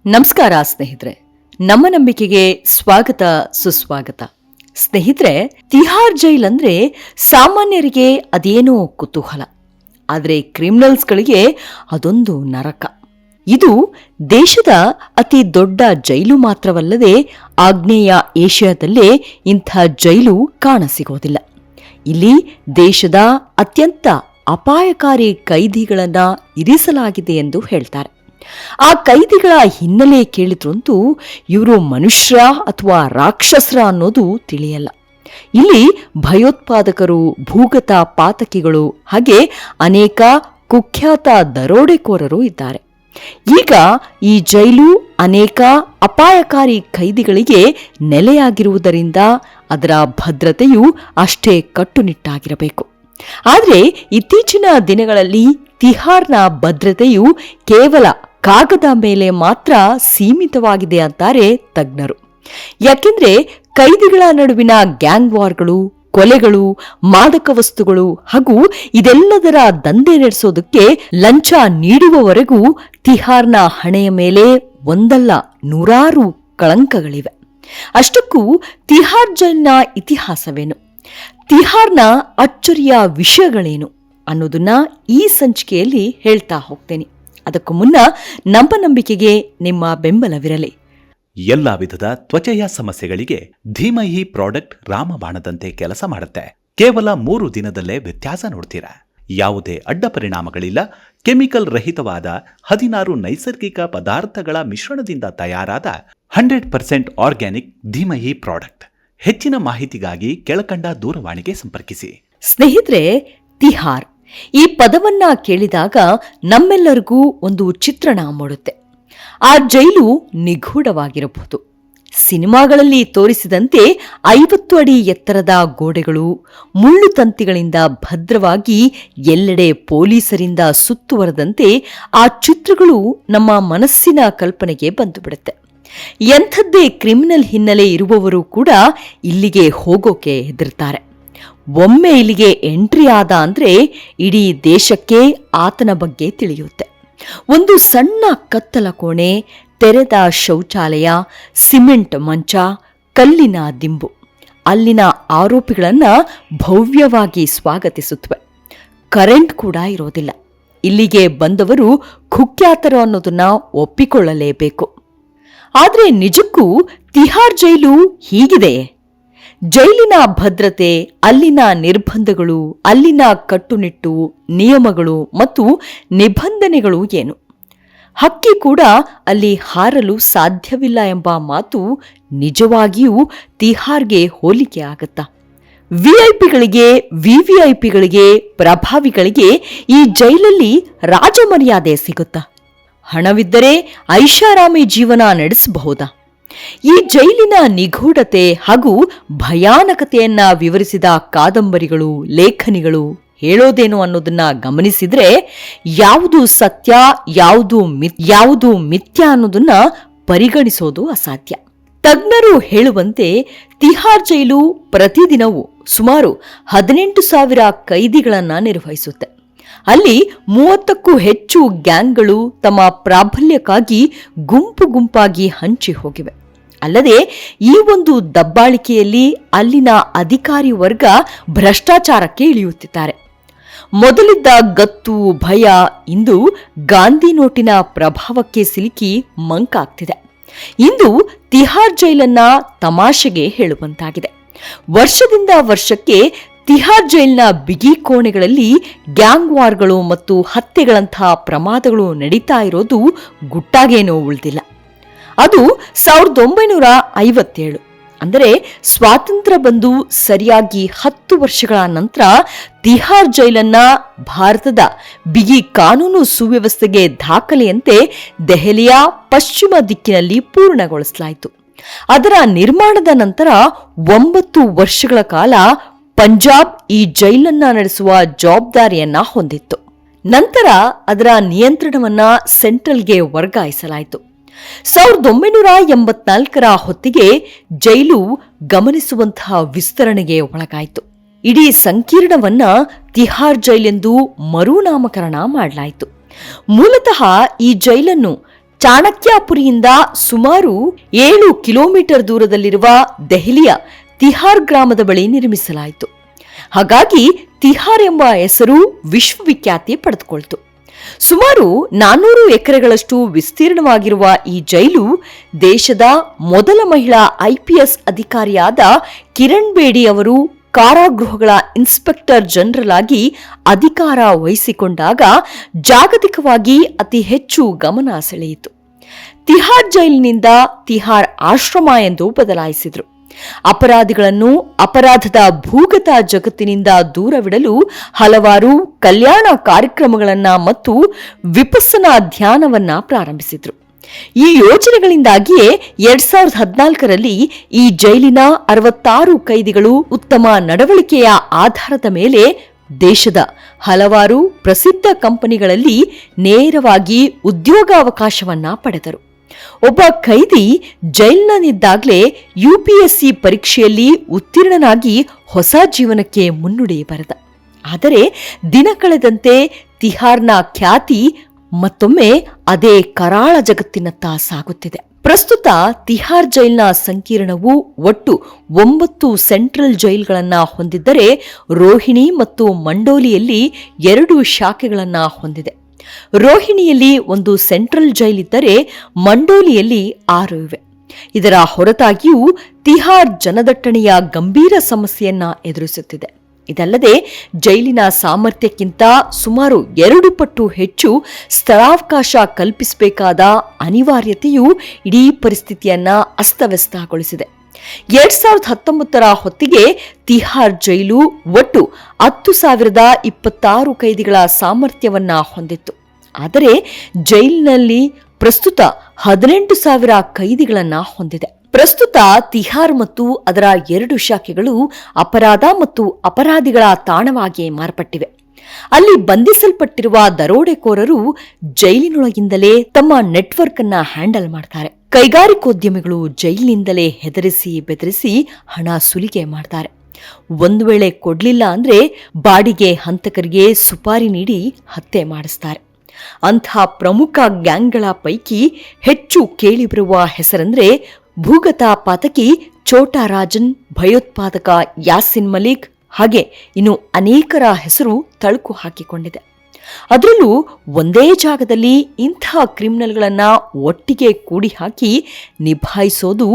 ನಮಸ್ಕಾರ ಸ್ನೇಹಿತರೆ, ನಮ್ಮ ನಂಬಿಕೆಗೆ ಸ್ವಾಗತ ಸುಸ್ವಾಗತ. ಸ್ನೇಹಿತರೆ, ತಿಹಾರ್ ಜೈಲ್ ಅಂದ್ರೆ ಸಾಮಾನ್ಯರಿಗೆ ಅದೇನೋ ಕುತೂಹಲ, ಆದರೆ ಕ್ರಿಮಿನಲ್ಸ್ಗಳಿಗೆ ಅದೊಂದು ನರಕ. ಇದು ದೇಶದ ಅತಿ ದೊಡ್ಡ ಜೈಲು ಮಾತ್ರವಲ್ಲದೆ ಆಗ್ನೇಯ ಏಷ್ಯಾದಲ್ಲೇ ಇಂಥ ಜೈಲು ಕಾಣಸಿಗೋದಿಲ್ಲ. ಇಲ್ಲಿ ದೇಶದ ಅತ್ಯಂತ ಅಪಾಯಕಾರಿ ಕೈದಿಗಳನ್ನ ಇರಿಸಲಾಗಿದೆ ಎಂದು ಹೇಳ್ತಾರೆ. ಆ ಕೈದಿಗಳ ಹಿನ್ನೆಲೆ ಕೇಳಿದ್ರಂತೂ ಇವರು ಮನುಷ್ಯ ಅಥವಾ ರಾಕ್ಷಸರ ಅನ್ನೋದು ತಿಳಿಯಲ್ಲ. ಇಲ್ಲಿ ಭಯೋತ್ಪಾದಕರು, ಭೂಗತ ಪಾತಕಿಗಳು ಹಾಗೆ ಅನೇಕ ಕುಖ್ಯಾತ ದರೋಡೆಕೋರರು ಇದ್ದಾರೆ. ಈಗ ಈ ಜೈಲು ಅನೇಕ ಅಪಾಯಕಾರಿ ಕೈದಿಗಳಿಗೆ ನೆಲೆಯಾಗಿರುವುದರಿಂದ ಅದರ ಭದ್ರತೆಯು ಅಷ್ಟೇ ಕಟ್ಟುನಿಟ್ಟಾಗಿರಬೇಕು. ಆದರೆ ಇತ್ತೀಚಿನ ದಿನಗಳಲ್ಲಿ ತಿಹಾರ್ನ ಭದ್ರತೆಯು ಕೇವಲ ಕಾಗದ ಮೇಲೆ ಮಾತ್ರ ಸೀಮಿತವಾಗಿದೆ ಅಂತಾರೆ ತಜ್ಞರು. ಯಾಕೆಂದ್ರೆ ಕೈದಿಗಳ ನಡುವಿನ ಗ್ಯಾಂಗ್ ವಾರ್ಗಳು, ಕೊಲೆಗಳು, ಮಾದಕ ವಸ್ತುಗಳು ಹಾಗೂ ಇದೆಲ್ಲದರ ದಂಧೆ ನಡೆಸೋದಕ್ಕೆ ಲಂಚ ನೀಡುವವರೆಗೂ ತಿಹಾರ್ನ ಹಣೆಯ ಮೇಲೆ ಒಂದಲ್ಲ ನೂರಾರು ಕಳಂಕಗಳಿವೆ. ಅಷ್ಟಕ್ಕೂ ತಿಹಾರ್ ಜೈಲ್ನ ಇತಿಹಾಸವೇನು, ತಿಹಾರ್ನ ಅಚ್ಚರಿಯ ವಿಷಯಗಳೇನು ಅನ್ನೋದನ್ನ ಈ ಸಂಚಿಕೆಯಲ್ಲಿ ಹೇಳ್ತಾ ಹೋಗ್ತೇನೆ. ಅದಕ್ಕೂ ಮುನ್ನ ನಮ್ಮ ನಂಬಿಕೆಗೆ ನಿಮ್ಮ ಬೆಂಬಲವಿರಲಿ. ಎಲ್ಲಾ ವಿಧದ ತ್ವಚೆಯ ಸಮಸ್ಯೆಗಳಿಗೆ ಧೀಮಹಿ ಪ್ರಾಡಕ್ಟ್ ರಾಮಬಾಣದಂತೆ ಕೆಲಸ ಮಾಡುತ್ತೆ. ಕೇವಲ 3 ದಿನದಲ್ಲೇ ವ್ಯತ್ಯಾಸ ನೋಡ್ತೀರಾ. ಯಾವುದೇ ಅಡ್ಡ ಪರಿಣಾಮಗಳಿಲ್ಲ. ಕೆಮಿಕಲ್ ರಹಿತವಾದ 16 ನೈಸರ್ಗಿಕ ಪದಾರ್ಥಗಳ ಮಿಶ್ರಣದಿಂದ ತಯಾರಾದ 100% ಆರ್ಗ್ಯಾನಿಕ್ ಧೀಮಹಿ ಪ್ರಾಡಕ್ಟ್. ಹೆಚ್ಚಿನ ಮಾಹಿತಿಗಾಗಿ ಕೆಳಕಂಡ ದೂರವಾಣಿಗೆ ಸಂಪರ್ಕಿಸಿ. ಸ್ನೇಹಿತರೆ, ತಿಹಾರ್ ಈ ಪದವನ್ನ ಕೇಳಿದಾಗ ನಮ್ಮೆಲ್ಲರಿಗೂ ಒಂದು ಚಿತ್ರಣ ಮೂಡುತ್ತೆ. ಆ ಜೈಲು ನಿಗೂಢವಾಗಿರಬಹುದು. ಸಿನಿಮಾಗಳಲ್ಲಿ ತೋರಿಸಿದಂತೆ 50 ಅಡಿ ಎತ್ತರದ ಗೋಡೆಗಳು, ಮುಳ್ಳು ತಂತಿಗಳಿಂದ ಭದ್ರವಾಗಿ ಎಲ್ಲೆಡೆ ಪೊಲೀಸರಿಂದ ಸುತ್ತುವರೆದಂತೆ ಆ ಚಿತ್ರಗಳು ನಮ್ಮ ಮನಸ್ಸಿನ ಕಲ್ಪನೆಗೆ ಬಂದುಬಿಡುತ್ತೆ. ಎಂಥದ್ದೇ ಕ್ರಿಮಿನಲ್ ಹಿನ್ನೆಲೆ ಇರುವವರು ಕೂಡ ಇಲ್ಲಿಗೆ ಹೋಗೋಕೆ ಹೆದರ್ತಾರೆ. ಒಮ್ಮೆ ಇಲ್ಲಿಗೆ ಎಂಟ್ರಿ ಆದ ಅಂದ್ರೆ ಇಡೀ ದೇಶಕ್ಕೆ ಆತನ ಬಗ್ಗೆ ತಿಳಿಯುತ್ತೆ. ಒಂದು ಸಣ್ಣ ಕತ್ತಲ ಕೋಣೆ, ತೆರೆದ ಶೌಚಾಲಯ, ಸಿಮೆಂಟ್ ಮಂಚ, ಕಲ್ಲಿನ ದಿಂಬು ಅಲ್ಲಿನ ಆರೋಪಿಗಳನ್ನ ಭವ್ಯವಾಗಿ ಸ್ವಾಗತಿಸುತ್ತವೆ. ಕರೆಂಟ್ ಕೂಡ ಇರೋದಿಲ್ಲ. ಇಲ್ಲಿಗೆ ಬಂದವರು ಕುಖ್ಯಾತರು ಅನ್ನೋದನ್ನ ಒಪ್ಪಿಕೊಳ್ಳಲೇಬೇಕು. ಆದರೆ ನಿಜಕ್ಕೂ ತಿಹಾರ್ ಜೈಲು ಹೀಗಿದೆಯೇ? ಜೈಲಿನ ಭದ್ರತೆ, ಅಲ್ಲಿನ ನಿರ್ಬಂಧಗಳು, ಅಲ್ಲಿನ ಕಟ್ಟುನಿಟ್ಟು ನಿಯಮಗಳು ಮತ್ತು ನಿಬಂಧನೆಗಳು ಏನು? ಹಕ್ಕಿ ಕೂಡ ಅಲ್ಲಿ ಹಾರಲು ಸಾಧ್ಯವಿಲ್ಲ ಎಂಬ ಮಾತು ನಿಜವಾಗಿಯೂ ತಿಹಾರ್ಗೆ ಹೋಲಿಕೆ ಆಗುತ್ತಾ? ವಿಐಪಿಗಳಿಗೆ, ವಿವಿಐಪಿಗಳಿಗೆ, ಪ್ರಭಾವಿಗಳಿಗೆ ಈ ಜೈಲಲ್ಲಿ ರಾಜಮರ್ಯಾದೆ ಸಿಗುತ್ತಾ? ಹಣವಿದ್ದರೆ ಐಷಾರಾಮಿ ಜೀವನ ನಡೆಸಬಹುದಾ? ಈ ಜೈಲಿನ ನಿಗೂಢತೆ ಹಾಗೂ ಭಯಾನಕತೆಯನ್ನ ವಿವರಿಸಿದ ಕಾದಂಬರಿಗಳು, ಲೇಖನಿಗಳು ಹೇಳೋದೇನು ಅನ್ನೋದನ್ನ ಗಮನಿಸಿದ್ರೆ ಯಾವುದು ಸತ್ಯ, ಯಾವುದು ಮಿಥ್ಯ ಅನ್ನೋದನ್ನ ಪರಿಗಣಿಸೋದು ಅಸಾಧ್ಯ. ತಜ್ಞರು ಹೇಳುವಂತೆ ತಿಹಾರ್ ಜೈಲು ಪ್ರತಿದಿನವೂ ಸುಮಾರು 18,000 ಕೈದಿಗಳನ್ನ ನಿರ್ವಹಿಸುತ್ತೆ. ಅಲ್ಲಿ 30ಕ್ಕೂ ಹೆಚ್ಚು ಗ್ಯಾಂಗ್ಗಳು ತಮ್ಮ ಪ್ರಾಬಲ್ಯಕ್ಕಾಗಿ ಗುಂಪು ಗುಂಪಾಗಿ ಹಂಚಿ ಹೋಗಿವೆ. ಅಲ್ಲದೆ ಈ ಒಂದು ದಬ್ಬಾಳಿಕೆಯಲ್ಲಿ ಅಲ್ಲಿನ ಅಧಿಕಾರಿ ವರ್ಗ ಭ್ರಷ್ಟಾಚಾರಕ್ಕೆ ಇಳಿಯುತ್ತಿದ್ದಾರೆ. ಮೊದಲಿದ್ದ ಗತ್ತು, ಭಯ ಇಂದು ಗಾಂಧಿ ನೋಟಿನ ಪ್ರಭಾವಕ್ಕೆ ಸಿಲುಕಿ ಮಂಕಾಗ್ತಿದೆ. ಇಂದು ತಿಹಾರ್ ಜೈಲನ್ನ ತಮಾಷೆಗೆ ಹೇಳುವಂತಾಗಿದೆ. ವರ್ಷದಿಂದ ವರ್ಷಕ್ಕೆ ತಿಹಾರ್ ಜೈಲ್ನ ಬಿಗಿ ಕೋಣೆಗಳಲ್ಲಿ ಗ್ಯಾಂಗ್ ವಾರ್ಗಳು ಮತ್ತು ಹತ್ಯೆಗಳಂತಹ ಪ್ರಮಾದಗಳು ನಡೀತಾ ಇರೋದು ಗುಟ್ಟಾಗೇನೋ ಉಳಿದಿಲ್ಲ. ಅದು 1957 ಅಂದರೆ ಸ್ವಾತಂತ್ರ್ಯ ಬಂದು ಸರಿಯಾಗಿ 10 ವರ್ಷಗಳ ನಂತರ ತಿಹಾರ್ ಜೈಲನ್ನ ಭಾರತದ ಬಿಗಿ ಕಾನೂನು ಸುವ್ಯವಸ್ಥೆಗೆ ದಾಖಲೆಯಂತೆ ದೆಹಲಿಯ ಪಶ್ಚಿಮ ದಿಕ್ಕಿನಲ್ಲಿ ಪೂರ್ಣಗೊಳಿಸಲಾಯಿತು. ಅದರ ನಿರ್ಮಾಣದ ನಂತರ 9 ವರ್ಷಗಳ ಕಾಲ ಪಂಜಾಬ್ ಈ ಜೈಲನ್ನ ನಡೆಸುವ ಜವಾಬ್ದಾರಿಯನ್ನ ಹೊಂದಿತ್ತು. ನಂತರ ಅದರ ನಿಯಂತ್ರಣವನ್ನ ಸೆಂಟ್ರಲ್ಗೆ ವರ್ಗಾಯಿಸಲಾಯಿತು. 1984ರ ಹೊತ್ತಿಗೆ ಜೈಲು ಗಮನಿಸುವಂತಹ ವಿಸ್ತರಣೆಗೆ ಒಳಗಾಯಿತು. ಇಡೀ ಸಂಕೀರ್ಣವನ್ನ ತಿಹಾರ್ ಜೈಲೆಂದು ಮರುನಾಮಕರಣ ಮಾಡಲಾಯಿತು. ಮೂಲತಃ ಈ ಜೈಲನ್ನು ಚಾಣಕ್ಯಪುರಿಯಿಂದ ಸುಮಾರು 7 ಕಿಲೋಮೀಟರ್ ದೂರದಲ್ಲಿರುವ ದೆಹಲಿಯ ತಿಹಾರ್ ಗ್ರಾಮದ ಬಳಿ ನಿರ್ಮಿಸಲಾಯಿತು. ಹಾಗಾಗಿ ತಿಹಾರ್ ಎಂಬ ಹೆಸರು ವಿಶ್ವವಿಖ್ಯಾತಿ ಪಡೆದುಕೊಳ್ತು. ಸುಮಾರು 400 ಎಕರೆಗಳಷ್ಟು ವಿಸ್ತೀರ್ಣವಾಗಿರುವ ಈ ಜೈಲು ದೇಶದ ಮೊದಲ ಮಹಿಳಾ IPS ಅಧಿಕಾರಿಯಾದ ಕಿರಣ್ ಬೇಡಿ ಅವರು ಕಾರಾಗೃಹಗಳ ಇನ್ಸ್ಪೆಕ್ಟರ್ ಜನರಲ್ ಆಗಿ ಅಧಿಕಾರ ವಹಿಸಿಕೊಂಡಾಗ ಜಾಗತಿಕವಾಗಿ ಅತಿ ಹೆಚ್ಚು ಗಮನ ಸೆಳೆಯಿತು. ತಿಹಾರ್ ಜೈಲಿನಿಂದ ತಿಹಾರ್ ಆಶ್ರಮ ಎಂದು ಬದಲಾಯಿಸಿದರು. ಅಪರಾಧಿಗಳನ್ನು ಅಪರಾಧದ ಭೂಗತ ಜಗತ್ತಿನಿಂದ ದೂರವಿಡಲು ಹಲವಾರು ಕಲ್ಯಾಣ ಕಾರ್ಯಕ್ರಮಗಳನ್ನ ಮತ್ತು ವಿಪಸ್ಸನಾ ಧ್ಯಾನವನ್ನ ಪ್ರಾರಂಭಿಸಿದ್ರು. ಈ ಯೋಜನೆಗಳಿಂದಾಗಿಯೇ 2014ರಲ್ಲಿ ಈ ಜೈಲಿನ 66 ಕೈದಿಗಳು ಉತ್ತಮ ನಡವಳಿಕೆಯ ಆಧಾರದ ಮೇಲೆ ದೇಶದ ಹಲವಾರು ಪ್ರಸಿದ್ಧ ಕಂಪನಿಗಳಲ್ಲಿ ನೇರವಾಗಿ ಉದ್ಯೋಗಾವಕಾಶವನ್ನ ಪಡೆದರು. ಒಬ್ಬ ಖೈದಿ ಜೈಲಿನಲ್ಲಿದ್ದಾಗಲೇ UPSC ಪರೀಕ್ಷೆಯಲ್ಲಿ ಉತ್ತೀರ್ಣನಾಗಿ ಹೊಸ ಜೀವನಕ್ಕೆ ಮುನ್ನುಡಿ ಬರೆದ. ಆದರೆ ದಿನ ಕಳೆದಂತೆ ತಿಹಾರ್ನ ಖ್ಯಾತಿ ಮತ್ತೊಮ್ಮೆ ಅದೇ ಕರಾಳ ಜಗತ್ತಿನತ್ತ ಸಾಗುತ್ತಿದೆ. ಪ್ರಸ್ತುತ ತಿಹಾರ್ ಜೈಲ್ನ ಸಂಕೀರ್ಣವು ಒಟ್ಟು 9 ಸೆಂಟ್ರಲ್ ಜೈಲ್ಗಳನ್ನ ಹೊಂದಿದ್ದರೆ ರೋಹಿಣಿ ಮತ್ತು ಮಂಡೋಲಿಯಲ್ಲಿ 2 ಶಾಖೆಗಳನ್ನ ಹೊಂದಿದೆ. ರೋಹಿಣಿಯಲ್ಲಿ 1 ಸೆಂಟ್ರಲ್ ಜೈಲ್ ಇದ್ದರೆ ಮಂಡೋಲಿಯಲ್ಲಿ 6 ಇವೆ. ಇದರ ಹೊರತಾಗಿಯೂ ತಿಹಾರ್ ಜನದಟ್ಟಣೆಯ ಗಂಭೀರ ಸಮಸ್ಯೆಯನ್ನ ಎದುರಿಸುತ್ತಿದೆ. ಇದಲ್ಲದೆ ಜೈಲಿನ ಸಾಮರ್ಥ್ಯಕ್ಕಿಂತ ಸುಮಾರು 2 ಪಟ್ಟು ಹೆಚ್ಚು ಸ್ಥಳಾವಕಾಶ ಕಲ್ಪಿಸಬೇಕಾದ ಅನಿವಾರ್ಯತೆಯು ಇಡೀ ಪರಿಸ್ಥಿತಿಯನ್ನ ಅಸ್ತವ್ಯಸ್ತಗೊಳಿಸಿದೆ. 2019ರ ಹೊತ್ತಿಗೆ ತಿಹಾರ್ ಜೈಲು ಒಟ್ಟು 10,026 ಕೈದಿಗಳ ಸಾಮರ್ಥ್ಯವನ್ನ ಹೊಂದಿತ್ತು. ಆದರೆ ಜೈಲಿನಲ್ಲಿ ಪ್ರಸ್ತುತ 18,000 ಕೈದಿಗಳನ್ನ ಹೊಂದಿದೆ. ಪ್ರಸ್ತುತ ತಿಹಾರ್ ಮತ್ತು ಅದರ 2 ಶಾಖೆಗಳು ಅಪರಾಧ ಮತ್ತು ಅಪರಾಧಿಗಳ ತಾಣವಾಗಿ ಮಾರ್ಪಟ್ಟಿವೆ. ಅಲ್ಲಿ ಬಂಧಿಸಲ್ಪಟ್ಟಿರುವ ದರೋಡೆಕೋರರು ಜೈಲಿನೊಳಗಿಂದಲೇ ತಮ್ಮ ನೆಟ್ವರ್ಕ್ ಅನ್ನ ಹ್ಯಾಂಡಲ್ ಮಾಡ್ತಾರೆ. ಕೈಗಾರಿಕೋದ್ಯಮಿಗಳು ಜೈಲಿನಿಂದಲೇ ಹೆದರಿಸಿ ಬೆದರಿಸಿ ಹಣ ಸುಲಿಗೆ ಮಾಡ್ತಾರೆ. ಒಂದು ವೇಳೆ ಕೊಡ್ಲಿಲ್ಲ ಅಂದ್ರೆ ಬಾಡಿಗೆ ಹಂತಕರಿಗೆ ಸುಪಾರಿ ನೀಡಿ ಹತ್ಯೆ ಮಾಡಿಸ್ತಾರೆ. ಅಂಥ ಪ್ರಮುಖ ಗ್ಯಾಂಗ್ಗಳ ಪೈಕಿ ಹೆಚ್ಚು ಕೇಳಿಬರುವ ಹೆಸರಂದ್ರೆ ಭೂಗತ ಪಾತಕಿ ಛೋಟಾ ರಾಜನ್, ಭಯೋತ್ಪಾದಕ ಯಾಸಿನ್ ಮಲಿಕ್, ಹಾಗೆ ಇನ್ನು ಅನೇಕರ ಹೆಸರು ತಳುಕು ಹಾಕಿಕೊಂಡಿದೆ. ಅದರಲ್ಲೂ ಒಂದೇ ಜಾಗದಲ್ಲಿ ಇಂಥ ಕ್ರಿಮಿನಲ್ಗಳನ್ನ ಒಟ್ಟಿಗೆ ಕೂಡಿ ಹಾಕಿ ನಿಭಾಯಿಸೋದು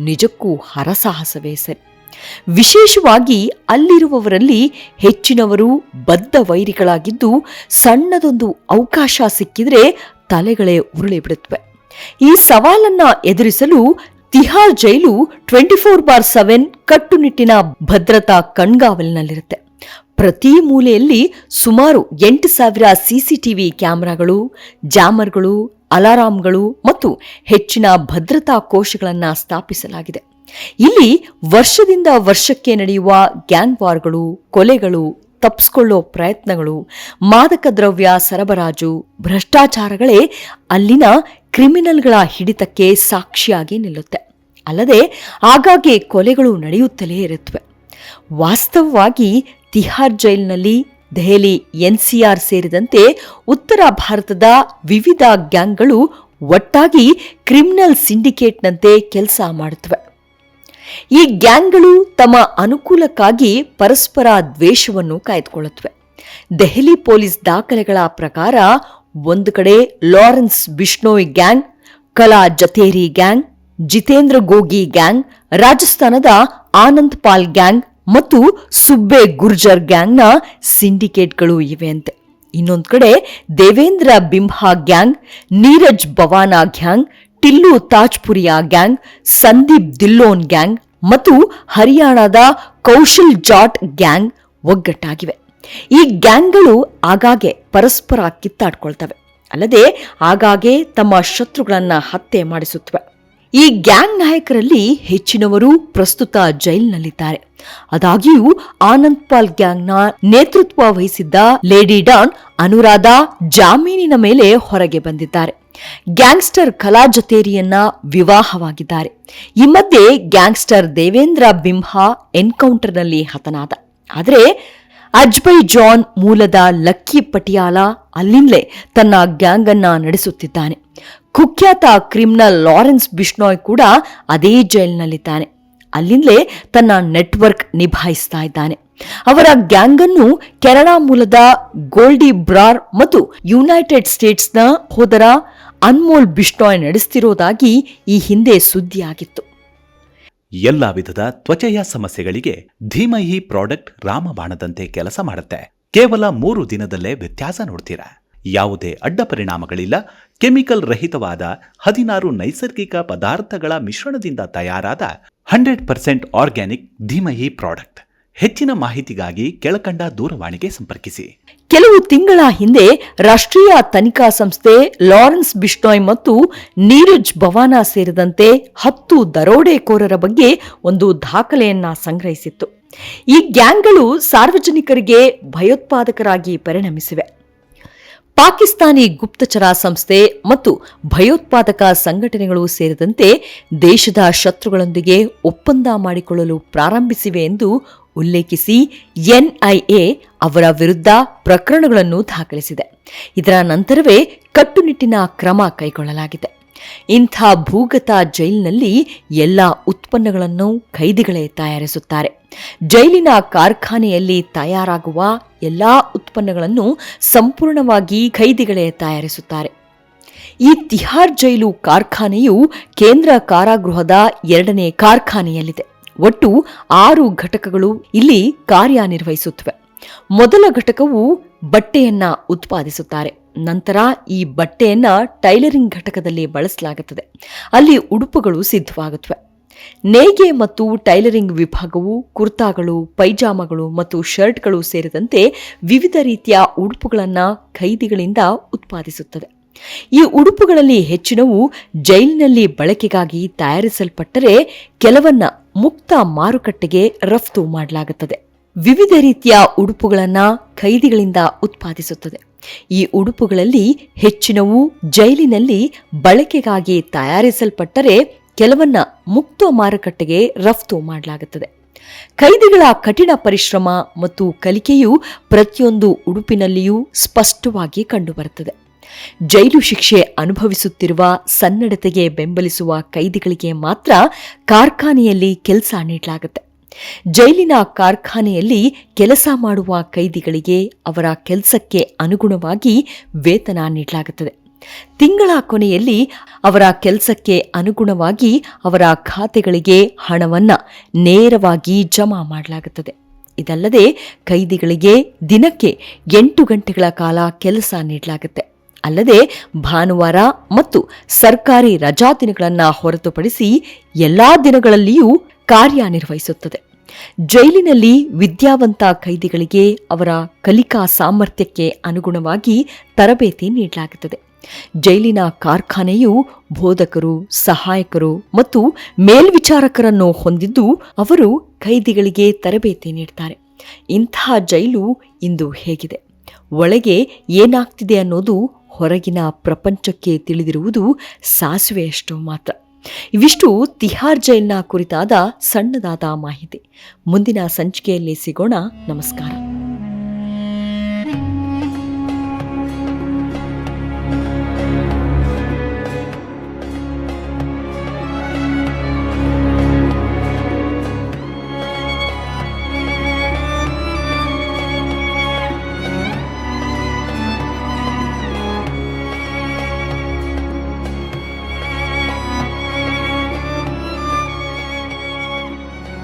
ನಿಜಕ್ಕೂ ಹರಸಾಹಸವೇ ಸರಿ. ವಿಶೇಷವಾಗಿ ಅಲ್ಲಿರುವವರಲ್ಲಿ ಹೆಚ್ಚಿನವರು ಬದ್ಧ ವೈರಿಗಳಾಗಿದ್ದು ಸಣ್ಣದೊಂದು ಅವಕಾಶ ಸಿಕ್ಕಿದ್ರೆ ತಲೆಗಳೇ ಉರುಳಿ ಬಿಡುತ್ತವೆ. ಈ ಸವಾಲನ್ನ ಎದುರಿಸಲು ತಿಹಾರ್ ಜೈಲು 24/7 ಕಟ್ಟುನಿಟ್ಟಿನ ಭದ್ರತಾ ಕಣ್ಗಾವಲಿನಲ್ಲಿರುತ್ತೆ. ಪ್ರತಿ ಮೂಲೆಯಲ್ಲಿ ಸುಮಾರು 8,000 CCTV ಕ್ಯಾಮೆರಾಗಳು, ಜಾಮರ್ಗಳು, ಅಲಾರಾಂಗಳು ಮತ್ತು ಹೆಚ್ಚಿನ ಭದ್ರತಾ ಕೋಶಗಳನ್ನು ಸ್ಥಾಪಿಸಲಾಗಿದೆ. ಇಲ್ಲಿ ವರ್ಷದಿಂದ ವರ್ಷಕ್ಕೆ ನಡೆಯುವ ಗ್ಯಾಂಗ್ ವಾರ್ಗಳು, ಕೊಲೆಗಳು, ತಪ್ಪಿಸಿಕೊಳ್ಳೋ ಪ್ರಯತ್ನಗಳು, ಮಾದಕ ದ್ರವ್ಯ ಸರಬರಾಜು, ಭ್ರಷ್ಟಾಚಾರಗಳೇ ಅಲ್ಲಿನ ಕ್ರಿಮಿನಲ್ಗಳ ಹಿಡಿತಕ್ಕೆ ಸಾಕ್ಷಿಯಾಗಿ ನಿಲ್ಲುತ್ತೆ. ಅಲ್ಲದೆ ಆಗಾಗ್ಗೆ ಕೊಲೆಗಳು ನಡೆಯುತ್ತಲೇ ಇರುತ್ತವೆ. ವಾಸ್ತವವಾಗಿ ತಿಹಾರ್ ಜೈಲಿನಲ್ಲಿ ದೆಹಲಿ NCR ಸೇರಿದಂತೆ ಉತ್ತರ ಭಾರತದ ವಿವಿಧ ಗ್ಯಾಂಗ್ಗಳು ಒಟ್ಟಾಗಿ ಕ್ರಿಮಿನಲ್ ಸಿಂಡಿಕೇಟ್ನಂತೆ ಕೆಲಸ ಮಾಡುತ್ತವೆ. ಈ ಗ್ಯಾಂಗ್ಗಳು ತಮ್ಮ ಅನುಕೂಲಕ್ಕಾಗಿ ಪರಸ್ಪರ ದ್ವೇಷವನ್ನು ಕಾಯ್ದುಕೊಳ್ಳುತ್ತವೆ. ದೆಹಲಿ ಪೊಲೀಸ್ ದಾಖಲೆಗಳ ಪ್ರಕಾರ ಒಂದು ಕಡೆ ಲಾರೆನ್ಸ್ ಬಿಷ್ಣೋಯ್ ಗ್ಯಾಂಗ್, ಕಲಾ ಜತೇರಿ ಗ್ಯಾಂಗ್, ಜಿತೇಂದ್ರ ಗೋಗಿ ಗ್ಯಾಂಗ್, ರಾಜಸ್ಥಾನದ ಆನಂದ್ ಪಾಲ್ ಗ್ಯಾಂಗ್ ಮತ್ತು ಸುಬ್ಬೆ ಗುರ್ಜರ್ ಗ್ಯಾಂಗ್ನ ಸಿಂಡಿಕೇಟ್ಗಳು ಇವೆ ಅಂತೆ. ಇನ್ನೊಂದು ಕಡೆ Devendra Bambiha gang, Neeraj Bawana gang, Tillu Tajpuriya gang, Sandeep Dhillon gang ಮತ್ತು ಹರಿಯಾಣದ ಕೌಶಲ್ ಜಾಟ್ ಗ್ಯಾಂಗ್ ಒಗ್ಗಟ್ಟಾಗಿವೆ. ಈ ಗ್ಯಾಂಗ್ಗಳು ಆಗಾಗ್ಗೆ ಪರಸ್ಪರ ಕಿತ್ತಾಡ್ಕೊಳ್ತವೆ, ಅಲ್ಲದೆ ಆಗಾಗ್ಗೆ ತಮ್ಮ ಶತ್ರುಗಳನ್ನ ಹತ್ಯೆ ಮಾಡಿಸುತ್ತವೆ. ಈ ಗ್ಯಾಂಗ್ ನಾಯಕರಲ್ಲಿ ಹೆಚ್ಚಿನವರು ಪ್ರಸ್ತುತ ಜೈಲಿನಲ್ಲಿದ್ದಾರೆ. ಆದಾಗ್ಯೂ ಆನಂದ್ ಪಾಲ್ ಗ್ಯಾಂಗ್ನ ನೇತೃತ್ವ ವಹಿಸಿದ್ದ ಲೇಡಿ ಡಾನ್ ಅನುರಾಧ ಜಾಮೀನಿನ ಮೇಲೆ ಹೊರಗೆ ಬಂದಿದ್ದಾರೆ. ಗ್ಯಾಂಗ್ಸ್ಟರ್ ಕಲಾ ಜತೇರಿಯನ್ನ ವಿವಾಹವಾಗಿದ್ದಾರೆ. ಈ ಮಧ್ಯೆ ಗ್ಯಾಂಗ್ಸ್ಟರ್ ದೇವೇಂದ್ರ ಬಿಂಹಾ ಎನ್ಕೌಂಟರ್ನಲ್ಲಿ ಹತನಾದ. ಆದರೆ ಅಜ್ಬೈಜಾನ್ ಮೂಲದ ಲಕ್ಕಿ ಪಟಿಯಾಲ ಅಲ್ಲಿಂದಲೇ ತನ್ನ ಗ್ಯಾಂಗ್ ಅನ್ನ ನಡೆಸುತ್ತಿದ್ದಾನೆ. ಕುಖ್ಯಾತ ಕ್ರಿಮಿನಲ್ ಲಾರೆನ್ಸ್ ಬಿಷ್ಣೋಯ್ ಕೂಡ ಅದೇ ಜೈಲಿನಲ್ಲಿದ್ದಾನೆ. ಅಲ್ಲಿಂದಲೇ ತನ್ನ ನೆಟ್ವರ್ಕ್ ನಿಭಾಯಿಸ್ತಾ ಇದ್ದಾನೆ. ಅವರ ಗ್ಯಾಂಗ್ ಅನ್ನು ಕೆನಡಾ ಮೂಲದ ಗೋಲ್ಡಿ ಬ್ರಾರ್ ಮತ್ತು ಯುನೈಟೆಡ್ ಸ್ಟೇಟ್ಸ್ನ ಹೋದರ ಅನ್ಮೋಲ್ ಬಿಷ್ಣೋಯ್ ನಡೆಸುತ್ತಿರುವುದಾಗಿ ಈ ಹಿಂದೆ ಸುದ್ದಿಯಾಗಿತ್ತು. ಎಲ್ಲ ವಿಧದ ತ್ವಚೆಯ ಸಮಸ್ಯೆಗಳಿಗೆ ಧೀಮಹಿ ಪ್ರಾಡಕ್ಟ್ ರಾಮಬಾಣದಂತೆ ಕೆಲಸ ಮಾಡುತ್ತೆ. ಕೇವಲ 3 ದಿನದಲ್ಲೇ ವ್ಯತ್ಯಾಸ ನೋಡ್ತೀರಾ. ಯಾವುದೇ ಅಡ್ಡ ಪರಿಣಾಮಗಳಿಲ್ಲ. ಕೆಮಿಕಲ್ ರಹಿತವಾದ 16 ನೈಸರ್ಗಿಕ ಪದಾರ್ಥಗಳ ಮಿಶ್ರಣದಿಂದ ತಯಾರಾದ 100% ಆರ್ಗ್ಯಾನಿಕ್ ಧೀಮಹಿ ಪ್ರಾಡಕ್ಟ್. ಹೆಚ್ಚಿನ ಮಾಹಿತಿಗಾಗಿ ಕೆಳಕಂಡ ದೂರವಾಣಿಗೆ ಸಂಪರ್ಕಿಸಿ. ಕೆಲವು ತಿಂಗಳ ಹಿಂದೆ ರಾಷ್ಟ್ರೀಯ ತನಿಖಾ ಸಂಸ್ಥೆ ಲಾರೆನ್ಸ್ ಬಿಷ್ಣೋಯ್ ಮತ್ತು ನೀರಜ್ ಭವಾನಾ ಸೇರಿದಂತೆ 10 ದರೋಡೆಕೋರರ ಬಗ್ಗೆ ಒಂದು ದಾಖಲೆಯನ್ನ ಸಂಗ್ರಹಿಸಿತ್ತು. ಈ ಗ್ಯಾಂಗ್ಗಳು ಸಾರ್ವಜನಿಕರಿಗೆ ಭಯೋತ್ಪಾದಕರಾಗಿ ಪರಿಣಮಿಸಿವೆ. ಪಾಕಿಸ್ತಾನಿ ಗುಪ್ತಚರ ಸಂಸ್ಥೆ ಮತ್ತು ಭಯೋತ್ಪಾದಕ ಸಂಘಟನೆಗಳು ಸೇರಿದಂತೆ ದೇಶದ ಶತ್ರುಗಳೊಂದಿಗೆ ಒಪ್ಪಂದ ಮಾಡಿಕೊಳ್ಳಲು ಪ್ರಾರಂಭಿಸಿವೆ ಎಂದು ಉಲ್ಲೇಖಿಸಿ ಎನ್ಐಎ ಅವರ ವಿರುದ್ಧ ಪ್ರಕರಣಗಳನ್ನು ದಾಖಲಿಸಿದೆ. ಇದರ ನಂತರವೇ ಕಟ್ಟುನಿಟ್ಟಿನ ಕ್ರಮ ಕೈಗೊಳ್ಳಲಾಗಿದೆ. ಇಂಥ ಭೂಗತ ಜೈಲಿನಲ್ಲಿ ಎಲ್ಲ ಉತ್ಪನ್ನಗಳನ್ನು ಖೈದಿಗಳೇ ತಯಾರಿಸುತ್ತಾರೆ. ಜೈಲಿನ ಕಾರ್ಖಾನೆಯಲ್ಲಿ ತಯಾರಾಗುವ ಎಲ್ಲಾ ಉತ್ಪನ್ನಗಳನ್ನು ಸಂಪೂರ್ಣವಾಗಿ ಖೈದಿಗಳೇ ತಯಾರಿಸುತ್ತಾರೆ. ಈ ತಿಹಾರ್ ಜೈಲು ಕಾರ್ಖಾನೆಯು ಕೇಂದ್ರ ಕಾರಾಗೃಹದ 2ನೇ ಕಾರ್ಖಾನೆಯಲ್ಲಿದೆ. ಒಟ್ಟು 6 ಘಟಕಗಳು ಇಲ್ಲಿ ಕಾರ್ಯನಿರ್ವಹಿಸುತ್ತವೆ. ಮೊದಲ ಘಟಕವು ಬಟ್ಟೆಯನ್ನ ಉತ್ಪಾದಿಸುತ್ತಾರೆ. ನಂತರ ಈ ಬಟ್ಟೆಯನ್ನ ಟೈಲರಿಂಗ್ ಘಟಕದಲ್ಲಿ ಬಳಸಲಾಗುತ್ತದೆ. ಅಲ್ಲಿ ಉಡುಪುಗಳು ಸಿದ್ಧವಾಗುತ್ತವೆ. ನೇಯ್ಗೆ ಮತ್ತು ಟೈಲರಿಂಗ್ ವಿಭಾಗವು ಕುರ್ತಾಗಳು, ಪೈಜಾಮಗಳು ಮತ್ತು ಶರ್ಟ್ಗಳು ಸೇರಿದಂತೆ ವಿವಿಧ ರೀತಿಯ ಉಡುಪುಗಳನ್ನು ಖೈದಿಗಳಿಂದ ಉತ್ಪಾದಿಸುತ್ತದೆ. ಈ ಉಡುಪುಗಳಲ್ಲಿ ಹೆಚ್ಚಿನವು ಜೈಲಿನಲ್ಲಿ ಬಳಕೆಗಾಗಿ ತಯಾರಿಸಲ್ಪಟ್ಟರೆ ಕೆಲವನ್ನ ಮುಕ್ತ ಮಾರುಕಟ್ಟೆಗೆ ರಫ್ತು ಮಾಡಲಾಗುತ್ತದೆ. ವಿವಿಧ ರೀತಿಯ ಉಡುಪುಗಳನ್ನು ಖೈದಿಗಳಿಂದ ಉತ್ಪಾದಿಸುತ್ತದೆ. ಈ ಉಡುಪುಗಳಲ್ಲಿ ಹೆಚ್ಚಿನವು ಜೈಲಿನಲ್ಲಿ ಬಳಕೆಗಾಗಿ ತಯಾರಿಸಲ್ಪಟ್ಟರೆ ಕೆಲವನ್ನ ಮುಕ್ತ ಮಾರುಕಟ್ಟೆಗೆ ರಫ್ತು ಮಾಡಲಾಗುತ್ತದೆ. ಖೈದಿಗಳ ಕಠಿಣ ಪರಿಶ್ರಮ ಮತ್ತು ಕಲಿಕೆಯು ಪ್ರತಿಯೊಂದು ಉಡುಪಿನಲ್ಲಿಯೂ ಸ್ಪಷ್ಟವಾಗಿ ಕಂಡುಬರುತ್ತದೆ. ಜೈಲು ಶಿಕ್ಷೆ ಅನುಭವಿಸುತ್ತಿರುವ ಸನ್ನಡತೆಗೆ ಬೆಂಬಲಿಸುವ ಖೈದಿಗಳಿಗೆ ಮಾತ್ರ ಕಾರ್ಖಾನೆಯಲ್ಲಿ ಕೆಲಸ ನೀಡಲಾಗುತ್ತೆ. ಜೈಲಿನ ಕಾರ್ಖಾನೆಯಲ್ಲಿ ಕೆಲಸ ಮಾಡುವ ಖೈದಿಗಳಿಗೆ ಅವರ ಕೆಲಸಕ್ಕೆ ಅನುಗುಣವಾಗಿ ವೇತನ ನೀಡಲಾಗುತ್ತದೆ. ತಿಂಗಳ ಕೊನೆಯಲ್ಲಿ ಅವರ ಕೆಲಸಕ್ಕೆ ಅನುಗುಣವಾಗಿ ಅವರ ಖಾತೆಗಳಿಗೆ ಹಣವನ್ನು ನೇರವಾಗಿ ಜಮಾ ಮಾಡಲಾಗುತ್ತದೆ. ಇದಲ್ಲದೆ ಖೈದಿಗಳಿಗೆ ದಿನಕ್ಕೆ 8 ಗಂಟೆಗಳ ಕಾಲ ಕೆಲಸ ನೀಡಲಾಗುತ್ತೆ. ಅಲ್ಲದೆ ಭಾನುವಾರ ಮತ್ತು ಸರ್ಕಾರಿ ರಜಾ ದಿನಗಳನ್ನು ಹೊರತುಪಡಿಸಿ ಎಲ್ಲಾ ದಿನಗಳಲ್ಲಿಯೂ ಕಾರ್ಯನಿರ್ವಹಿಸುತ್ತದೆ. ಜೈಲಿನಲ್ಲಿ ವಿದ್ಯಾವಂತ ಖೈದಿಗಳಿಗೆ ಅವರ ಕಲಿಕಾ ಸಾಮರ್ಥ್ಯಕ್ಕೆ ಅನುಗುಣವಾಗಿ ತರಬೇತಿ ನೀಡಲಾಗುತ್ತದೆ. ಜೈಲಿನ ಕಾರ್ಖಾನೆಯು ಬೋಧಕರು, ಸಹಾಯಕರು ಮತ್ತು ಮೇಲ್ವಿಚಾರಕರನ್ನು ಹೊಂದಿದ್ದು ಅವರು ಖೈದಿಗಳಿಗೆ ತರಬೇತಿ ನೀಡುತ್ತಾರೆ. ಇಂತಹ ಜೈಲು ಇಂದು ಹೇಗಿದೆ, ಒಳಗೆ ಏನಾಗ್ತಿದೆ ಅನ್ನೋದು ಹೊರಗಿನ ಪ್ರಪಂಚಕ್ಕೆ ತಿಳಿದಿರುವುದು ಸಾಸಿವೆಯಷ್ಟು ಮಾತ್ರ. ಇವಿಷ್ಟು ತಿಹಾರ್ ಜೈಲಿನ ಕುರಿತಾದ ಸಣ್ಣದಾದ ಮಾಹಿತಿ. ಮುಂದಿನ ಸಂಚಿಕೆಯಲ್ಲಿ ಸಿಗೋಣ. ನಮಸ್ಕಾರ.